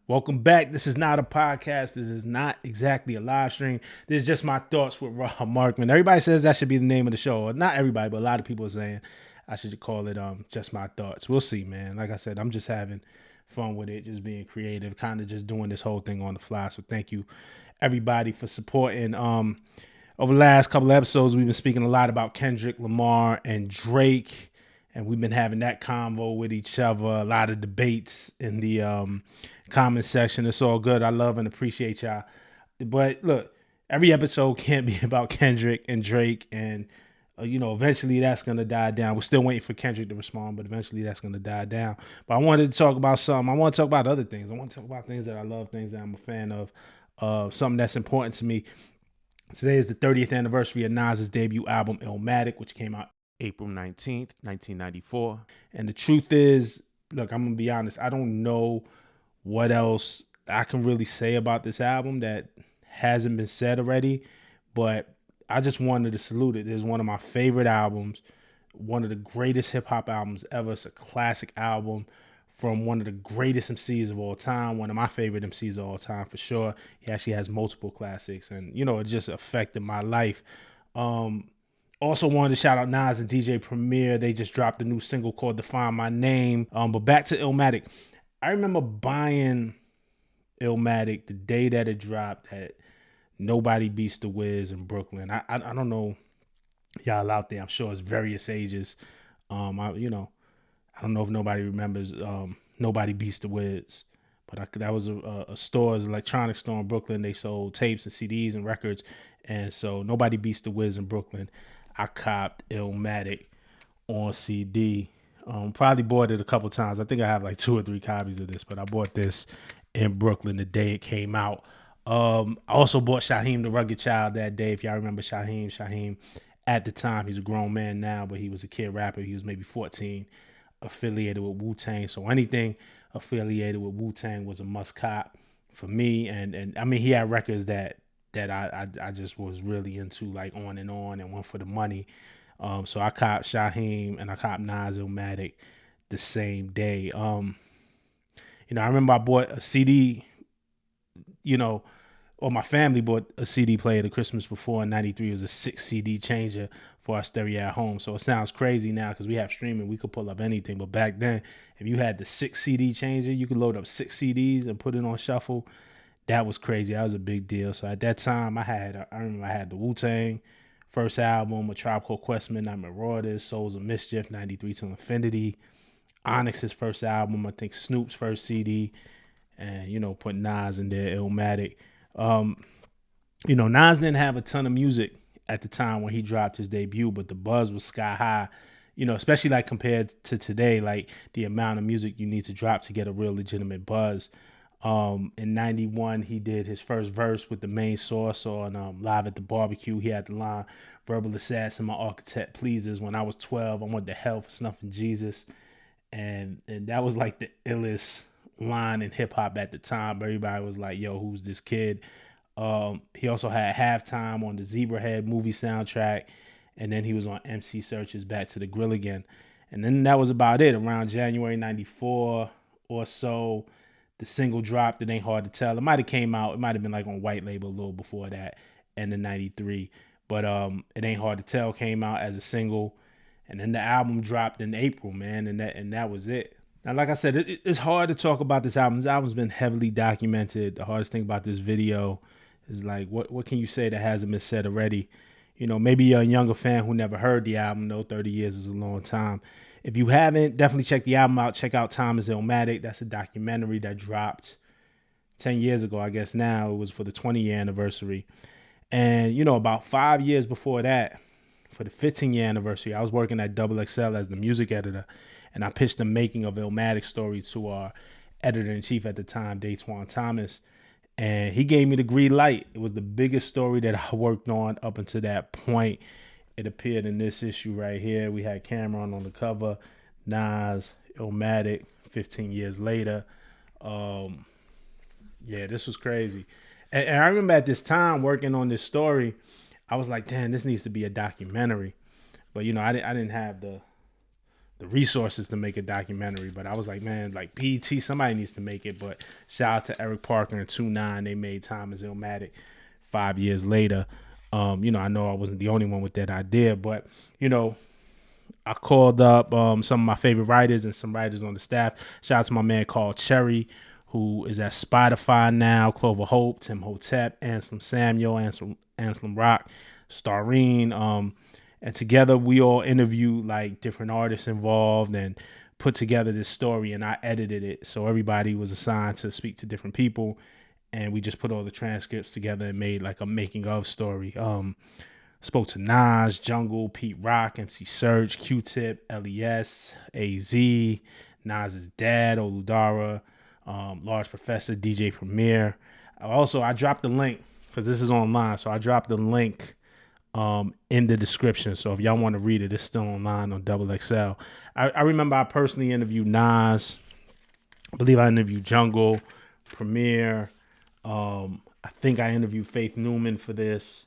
Welcome back. This is not a podcast. This is not exactly a live stream. This is just my thoughts with Markman. Everybody says that should be the name of the show. Not everybody, but a lot of people are saying I should call it just my thoughts. We'll see, man. Like I said, I'm just having fun with it, just being creative, kind of just doing this whole thing on the fly. So thank you, everybody, for supporting. Over the last couple of episodes, we've been speaking a lot about Kendrick Lamar and Drake. And we've been having that convo with each other, a lot of debates in the comment section. It's all good. I love and appreciate y'all. But look, every episode can't be about Kendrick and Drake. And, eventually that's going to die down. We're still waiting for Kendrick to respond, but eventually that's going to die down. But I wanted to talk about something. I want to talk about other things. I want to talk about things that I love, things that I'm a fan of, something that's important to me. Today is the 30th anniversary of Nas's debut album, Illmatic, which came out April 19th, 1994. And the truth is, look, I'm going to be honest, I don't know what else I can really say about this album that hasn't been said already, but I just wanted to salute it. It's one of my favorite albums, one of the greatest hip-hop albums ever. It's a classic album from one of the greatest MCs of all time, one of my favorite MCs of all time for sure. He actually has multiple classics, and, it just affected my life. Also wanted to shout out Nas and DJ Premier. They just dropped a new single called Define My Name. But back to Illmatic. I remember buying Illmatic the day that it dropped at Nobody Beats the Wiz in Brooklyn. I don't know y'all out there. I'm sure it's various ages. I don't know if nobody remembers Nobody Beats the Wiz. But that was a store, an electronic store in Brooklyn. They sold tapes and CDs and records. And so Nobody Beats the Wiz in Brooklyn. I copped Illmatic on CD. Probably bought it a couple times. I think I have like 2 or 3 copies of this, but I bought this in Brooklyn the day it came out. I also bought Shaheem the Rugged Child that day. If y'all remember Shaheem at the time, he's a grown man now, but he was a kid rapper. He was maybe 14, affiliated with Wu-Tang. So anything affiliated with Wu-Tang was a must cop for me. And I mean, he had records that I just was really into, like On and One for the Money. So I copped Shaheem and I copped Nas Illmatic the same day. I remember I bought a CD, or my family bought a CD player the Christmas before in 93. It was a 6 CD changer for our stereo at home. So it sounds crazy now because we have streaming. We could pull up anything. But back then, if you had the 6 CD changer, you could load up 6 CDs and put it on shuffle. That was crazy. That was a big deal. So at that time, I remember I had the Wu-Tang first album, A Tribe Called Quest, Midnight Marauders, Souls of Mischief, 93 to Infinity, Onyx's first album, I think Snoop's first CD, and, put Nas in there, Illmatic. Nas didn't have a ton of music at the time when he dropped his debut, but the buzz was sky high, especially like compared to today, like the amount of music you need to drop to get a real legitimate buzz. In 91, he did his first verse with the main source on Live at the Barbecue. He had the line, "Verbal assassin, my architect pleases. When I was 12, I went to hell for snuffing Jesus." And that was like the illest line in hip hop at the time. Everybody was like, yo, who's this kid? He also had Halftime on the Zebrahead movie soundtrack. And then he was on MC Search's Back to the Grill Again. And then that was about it. Around January 94 or so, the single dropped. It Ain't Hard to Tell. It might have came out. It might have been like on White Label a little before that, and in 93. But It Ain't Hard to Tell came out as a single. And then the album dropped in April, man. And that was it. Now, like I said, it's hard to talk about this album. This album's been heavily documented. The hardest thing about this video is like, what can you say that hasn't been said already? Maybe you're a younger fan who never heard the album, though 30 years is a long time. If you haven't, definitely check the album out. Check out Time is Illmatic. That's a documentary that dropped 10 years ago, I guess now. It was for the 20-year anniversary. And, about 5 years before that, for the 15-year anniversary, I was working at Double XL as the music editor, and I pitched the making of Illmatic story to our editor-in-chief at the time, Daytwan Thomas, and he gave me the green light. It was the biggest story that I worked on up until that point. It appeared in this issue right here. We had Cameron on the cover, Nas, Illmatic, 15 years later. This was crazy. And I remember at this time working on this story, I was like, damn, this needs to be a documentary. But, I didn't have the the resources to make a documentary. But I was like, man, like BET, somebody needs to make it. But shout out to Eric Parker and 2-9. They made Time is Illmatic 5 years later. You know, I know I wasn't the only one with that idea, but you know, I called up some of my favorite writers and some writers on the staff. Shout out to my man called Cherry, who is at Spotify now, Clover Hope, Tim Hotep, Anselm Samuel, Anselm Rock, Starreen. And together we all interviewed like different artists involved and put together this story, and I edited it. So everybody was assigned to speak to different people, and we just put all the transcripts together and made like a making of story. Spoke to Nas, Jungle, Pete Rock, MC Serge, Q-Tip, LES, AZ, Nas's dad, Oludara, Large Professor, DJ Premier. Also, I dropped the link because this is online, so I dropped the link in the description. So if y'all want to read it, it's still online on Double XL. I remember I personally interviewed Nas. I believe I interviewed Jungle, Premier. I think I interviewed Faith Newman for this.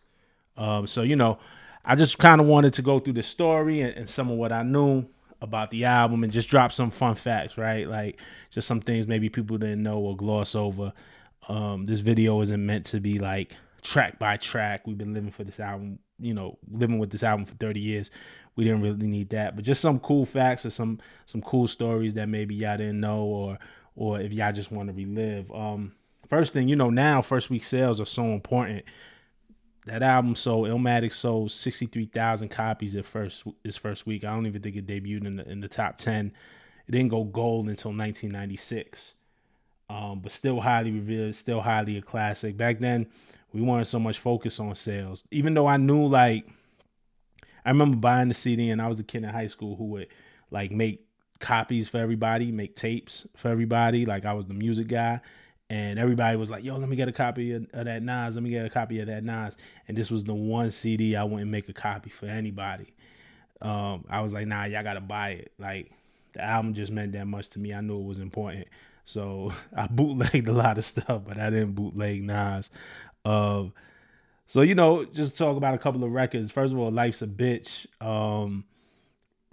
So, you know, I just kind of wanted to go through the story and some of what I knew about the album and just drop some fun facts, right? Like just some things maybe people didn't know or gloss over. This video isn't meant to be like track by track. We've been living for this album, you know, living with this album for 30 years. We didn't really need that, but just some cool facts or some cool stories that maybe y'all didn't know or if y'all just want to relive. First thing, you know, now first week sales are so important. That album sold, Illmatic sold 63,000 copies its first week. I don't even think it debuted in the top 10. It didn't go gold until 1996. But still highly revered, still highly a classic. Back then, we weren't so much focused on sales. Even though I knew, like, I remember buying the CD and I was a kid in high school who would, like, make copies for everybody, make tapes for everybody. Like, I was the music guy. And everybody was like, yo, let me get a copy of that Nas. Let me get a copy of that Nas. And this was the one CD I wouldn't make a copy for anybody. I was like, nah, y'all got to buy it. Like, the album just meant that much to me. I knew it was important. So I bootlegged a lot of stuff, but I didn't bootleg Nas. So, you know, just talk about a couple of records. First of all, Life's a Bitch.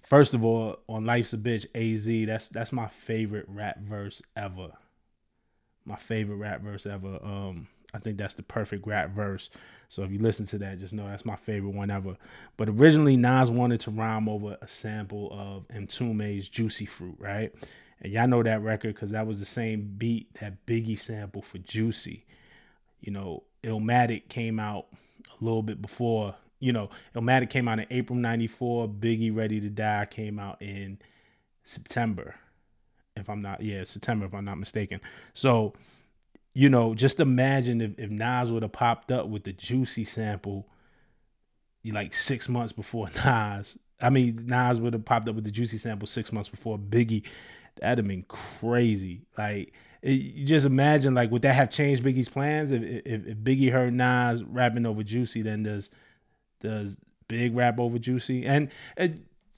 First of all, on Life's a Bitch, AZ, that's my favorite rap verse ever. My favorite rap verse ever. I think that's the perfect rap verse. So if you listen to that, just know that's my favorite one ever. But originally, Nas wanted to rhyme over a sample of Mtume's Juicy Fruit, right? And y'all know that record because that was the same beat that Biggie sampled for Juicy. You know, Illmatic came out a little bit before. You know, Illmatic came out in April 94. Biggie Ready to Die came out in September. September, if I'm not mistaken. So, you know, just imagine if Nas would have popped up with the Juicy sample like 6 months before Nas would have popped up with the Juicy sample 6 months before Biggie. That'd have been crazy. Like, you just imagine, like, would that have changed Biggie's plans? If Biggie heard Nas rapping over Juicy, then does Big rap over Juicy? And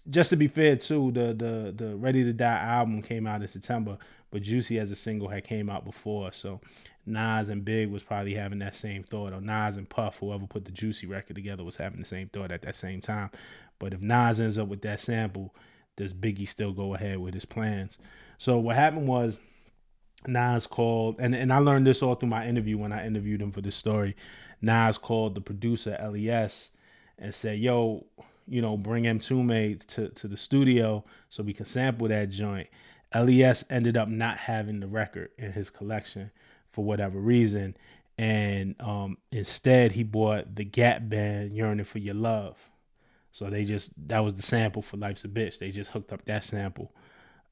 just to be fair too, the Ready to Die album came out in September, but Juicy as a single had came out before. So Nas and Big was probably having that same thought, or Nas and Puff, whoever put the Juicy record together, was having the same thought at that same time. But if Nas ends up with that sample, does Biggie still go ahead with his plans? So what happened was Nas called, and I learned this all through my interview when I interviewed him for this story. Nas called the producer LES and said, yo, you know, bring Mtume to the studio so we can sample that joint. LES ended up not having the record in his collection for whatever reason. And instead he bought the Gap Band Yearning for Your Love. So that was the sample for Life's a Bitch. They just hooked up that sample.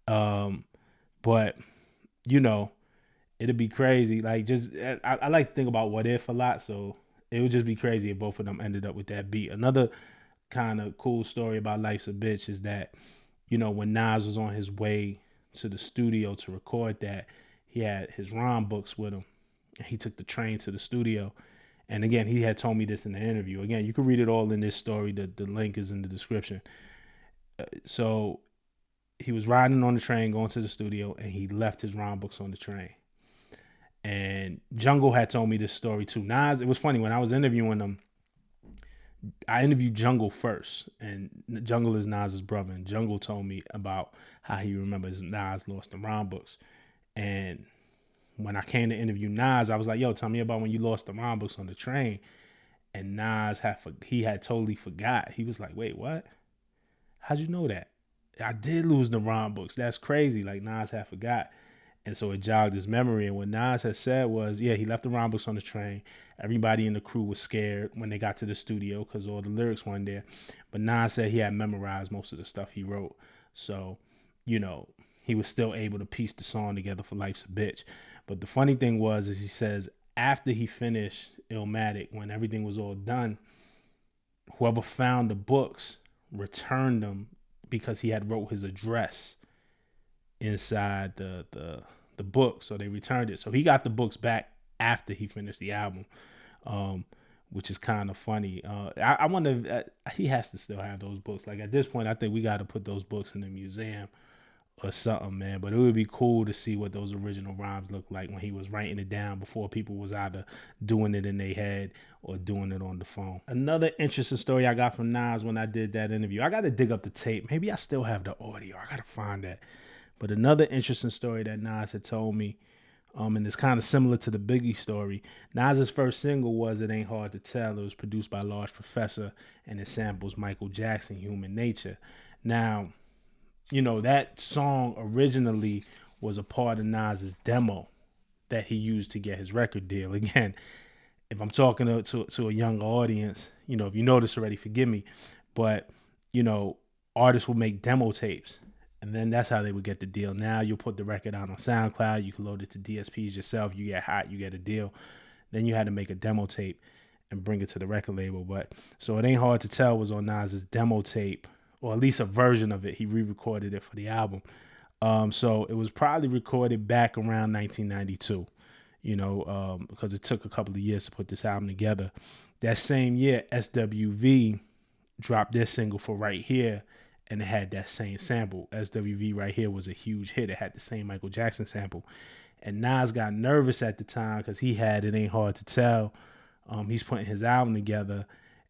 But, you know, it'd be crazy. Like, I like to think about what if a lot. So it would just be crazy if both of them ended up with that beat. Another kind of cool story about Life's a Bitch is that, you know, when Nas was on his way to the studio to record that, he had his rhyme books with him. He took the train to the studio. And again, he had told me this in the interview. Again, you can read it all in this story. The link is in the description. So he was riding on the train, going to the studio, and he left his rhyme books on the train. And Jungle had told me this story too. Nas, it was funny, when I was interviewing him, I interviewed Jungle first, and Jungle is Nas's brother, and Jungle told me about how he remembers Nas lost the rhyme books. And when I came to interview Nas, I was like, "Yo, tell me about when you lost the rhyme books on the train." And Nas had totally forgot. He was like, "Wait, what? How'd you know that?" I did lose the rhyme books. That's crazy. Like Nas had forgot. And so it jogged his memory. And what Nas had said was, yeah, he left the rhyme books on the train. Everybody in the crew was scared when they got to the studio because all the lyrics weren't there. But Nas said he had memorized most of the stuff he wrote. So, you know, he was still able to piece the song together for Life's a Bitch. But the funny thing is he says after he finished Illmatic, when everything was all done, whoever found the books returned them because he had wrote his address inside the book, so they returned it. So he got the books back after he finished the album, which is kind of funny. I wonder if he has to still have those books. Like at this point, I think we got to put those books in the museum or something, man. But it would be cool to see what those original rhymes look like when he was writing it down before people was either doing it in their head or doing it on the phone. Another interesting story I got from Nas when I did that interview. I got to dig up the tape. Maybe I still have the audio. I got to find that. But another interesting story that Nas had told me, and it's kind of similar to the Biggie story. Nas's first single was "It Ain't Hard to Tell." It was produced by Large Professor, and it samples Michael Jackson, "Human Nature." Now, you know, that song originally was a part of Nas's demo that he used to get his record deal. Again, if I'm talking to a younger audience, you know, if you know this already, forgive me. But, you know, artists will make demo tapes. And then that's how they would get the deal. Now you'll put the record out on SoundCloud. You can load it to DSPs yourself. You get hot, you get a deal. Then you had to make a demo tape and bring it to the record label. But so "It Ain't Hard to Tell" was on Nas's demo tape, or at least a version of it. He re-recorded it for the album. So it was probably recorded back around 1992, you know, because it took a couple of years to put this album together. That same year, SWV dropped their single for "Right Here," and it had that same sample. SWV "Right Here" was a huge hit. It had the same Michael Jackson sample. And Nas got nervous at the time because he had "It Ain't Hard to Tell." He's putting his album together,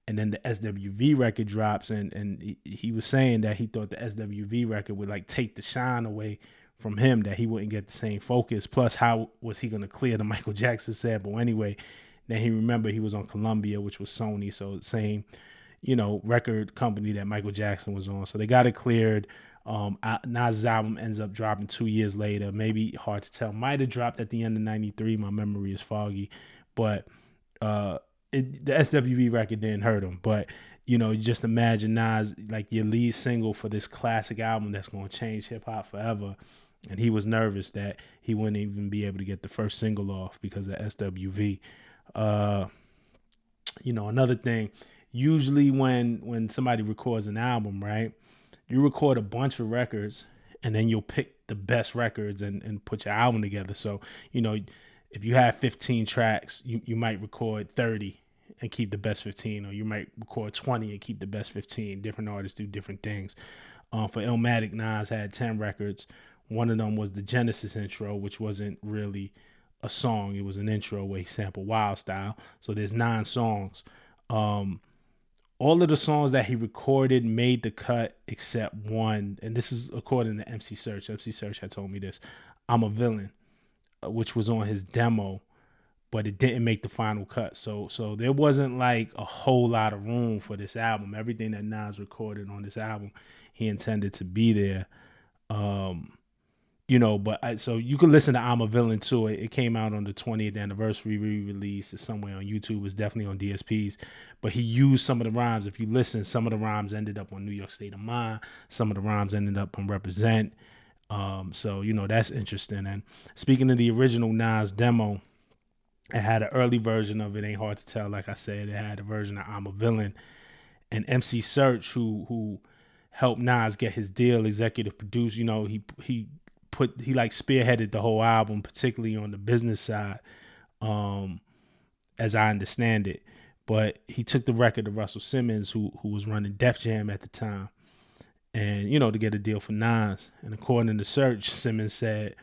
and then the SWV record drops, and he was saying that he thought the SWV record would like take the shine away from him, that he wouldn't get the same focus. Plus, how was he going to clear the Michael Jackson sample anyway? Then he remembered he was on Columbia, which was Sony, so the same, you know, record company that Michael Jackson was on. So they got it cleared. Nas's album ends up dropping 2 years later. Maybe Hard to Tell might have dropped at the end of '93. My memory is foggy, but the SWV record didn't hurt him. But you know, just imagine Nas, like your lead single for this classic album that's going to change hip hop forever. And he was nervous that he wouldn't even be able to get the first single off because of SWV. You know, another thing, usually when somebody records an album, right, you record a bunch of records and then you'll pick the best records and put your album together. So, you know, if you have 15 tracks, you might record 30 and keep the best 15, or you might record 20 and keep the best 15. Different artists do different things. For Illmatic, Nas had 10 records. One of them was the Genesis intro, which wasn't really a song. It was an intro where he sampled Wild Style. So there's 9 songs. All of the songs that he recorded made the cut except one. And this is according to MC Search. MC Search had told me this. "I'm a Villain," which was on his demo, but it didn't make the final cut. So there wasn't like a whole lot of room for this album. Everything that Nas recorded on this album, he intended to be there. You know, but so you can listen to "I'm a Villain" too. It came out on the 20th anniversary re-release. It's somewhere on YouTube. It's definitely on DSPs. But he used some of the rhymes. If you listen, some of the rhymes ended up on "New York State of Mind." Some of the rhymes ended up on "Represent." So, you know, that's interesting. And speaking of the original Nas demo, it had an early version of "It Ain't Hard to Tell." Like I said, it had a version of "I'm a Villain." And MC Search, who helped Nas get his deal, executive produced, you know, he like spearheaded the whole album, particularly on the business side, as I understand it. But he took the record to Russell Simmons, who was running Def Jam at the time, and, you know, to get a deal for Nas. And according to Search, Simmons said,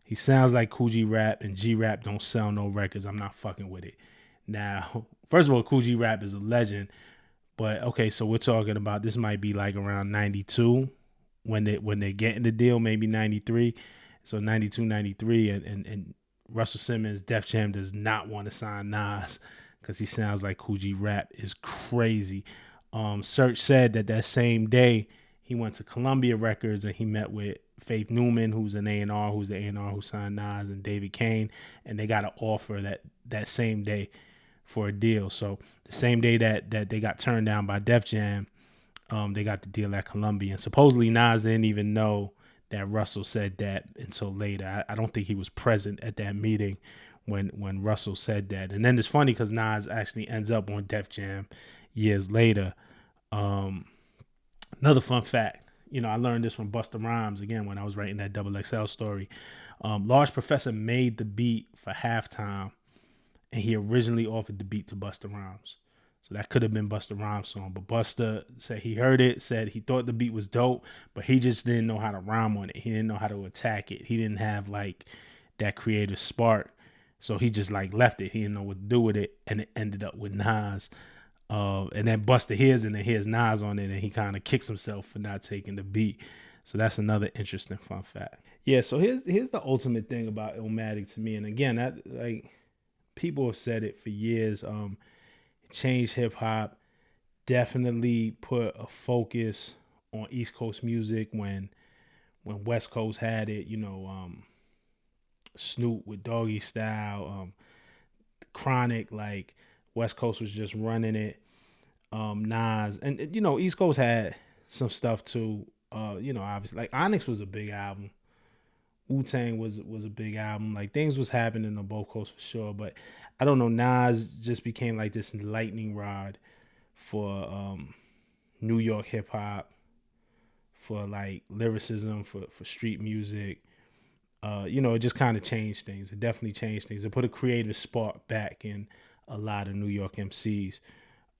"He sounds like Kool G Rap, and G Rap don't sell no records. I'm not fucking with it." Now, first of all, Kool G Rap is a legend, But okay, so we're talking about this might be like around 92 when they're getting the deal, maybe 93. So 92, 93, and Russell Simmons, Def Jam does not want to sign Nas because he sounds like Coogee rap is crazy. Search said that same day he went to Columbia Records and he met with Faith Newman, who's an A&R, who's the A&R who signed Nas, and David Kane, and they got an offer that same day for a deal. So the same day that they got turned down by Def Jam, they got the deal at Columbia. And supposedly Nas didn't even know that Russell said that until later. I don't think he was present at that meeting when Russell said that. And then it's funny because Nas actually ends up on Def Jam years later. Another fun fact, I learned this from Busta Rhymes again when I was writing that Double XL story. Large Professor made the beat for Halftime, and he originally offered the beat to Busta Rhymes. So that could have been Busta Rhymes' song. But Busta said he heard it, said he thought the beat was dope, but he just didn't know how to rhyme on it. He didn't know how to attack it. He didn't have like that creative spark. So he just like left it. He didn't know what to do with it. And it ended up with Nas. And then Busta hears and then hears Nas on it, and he kind of kicks himself for not taking the beat. So that's another interesting fun fact. Yeah, so here's the ultimate thing about Illmatic to me. And again, that like people have said it for years. Changed hip hop, definitely put a focus on East Coast music when West Coast had it, Snoop with Doggy Style, Chronic, like West Coast was just running it. Nas and East Coast had some stuff too. Obviously like Onyx was a big album. Wu-Tang was a big album. Like things was happening on both coasts for sure. But I don't know, Nas just became like this lightning rod for New York hip hop, for like lyricism, for street music. It just kind of changed things. It definitely changed things. It put a creative spark back in a lot of New York MCs.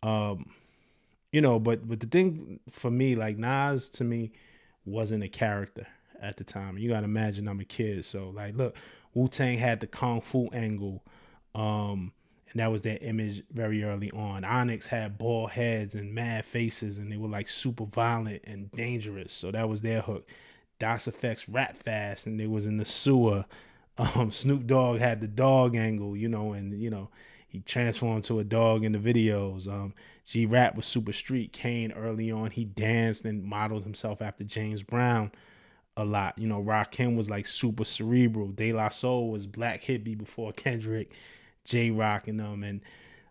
But the thing for me, like Nas to me wasn't a character at the time. You gotta imagine I'm a kid. So like look, Wu-Tang had the Kung Fu angle. And that was their image very early on. Onyx had bald heads and mad faces, and they were like super violent and dangerous. So that was their hook. Das Effects rap fast, and they was in the sewer. Snoop Dogg had the dog angle, and he transformed to a dog in the videos. G-Rap was super street. Kane early on, he danced and modeled himself after James Brown a lot. Rakim was like super cerebral. De La Soul was black hippie before Kendrick, J-Rock and them. And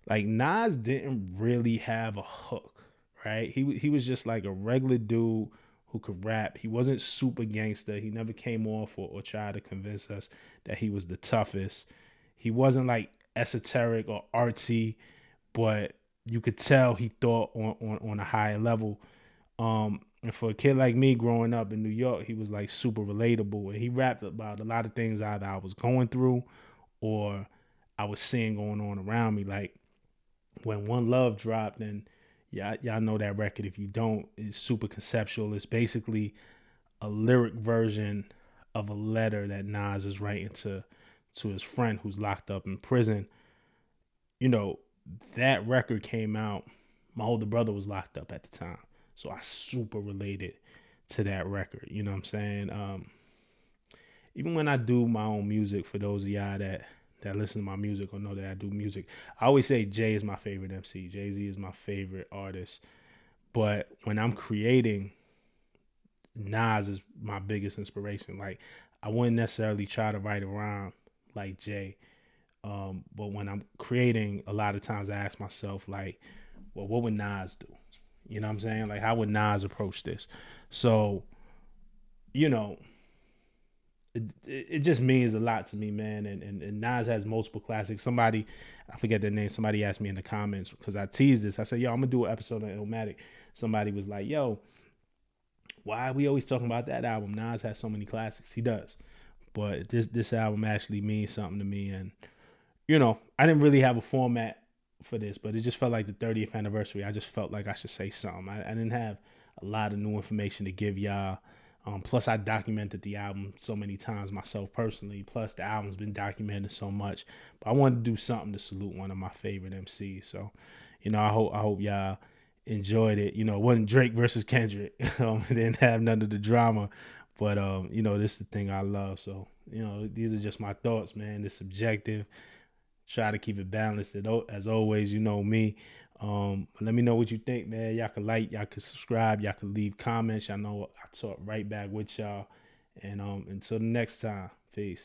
like Nas didn't really have a hook, right? He was just like a regular dude who could rap. He wasn't super gangster. He never came off or tried to convince us that he was the toughest. He wasn't like esoteric or artsy, but you could tell he thought on a higher level. And for a kid like me growing up in New York, he was like super relatable. And he rapped about a lot of things either I was going through or I was seeing going on around me. Like when One Love dropped, and y'all know that record. If you don't, it's super conceptual. It's basically a lyric version of a letter that Nas is writing to his friend who's locked up in prison. That record came out. My older brother was locked up at the time. So I super related to that record. You know what I'm saying? Even when I do my own music, for those of y'all that listen to my music or know that I do music, I always say Jay is my favorite MC. Jay-Z is my favorite artist. But when I'm creating, Nas is my biggest inspiration. Like I wouldn't necessarily try to write a rhyme like Jay. But when I'm creating, a lot of times I ask myself like, well, what would Nas do? You know what I'm saying? Like, how would Nas approach this? So, it just means a lot to me, man. And Nas has multiple classics. Somebody, I forget their name, somebody asked me in the comments, because I teased this. I said, yo, I'm going to do an episode on Illmatic. Somebody was like, yo, why are we always talking about that album? Nas has so many classics. He does. But this album actually means something to me. And, I didn't really have a format for this, but it just felt like the 30th anniversary. I just felt like I should say something. I didn't have a lot of new information to give y'all. Plus, I documented the album so many times myself personally. Plus, the album's been documented so much. But I wanted to do something to salute one of my favorite MCs. So, I hope y'all enjoyed it. You know, it wasn't Drake versus Kendrick. It didn't have none of the drama. But you know, this is the thing I love. So, you know, these are just my thoughts, man. It's subjective. Try to keep it balanced. As always, you know me. But let me know what you think, man. Y'all can like, y'all can subscribe, y'all can leave comments. Y'all know I talk right back with y'all. And until the next time, peace.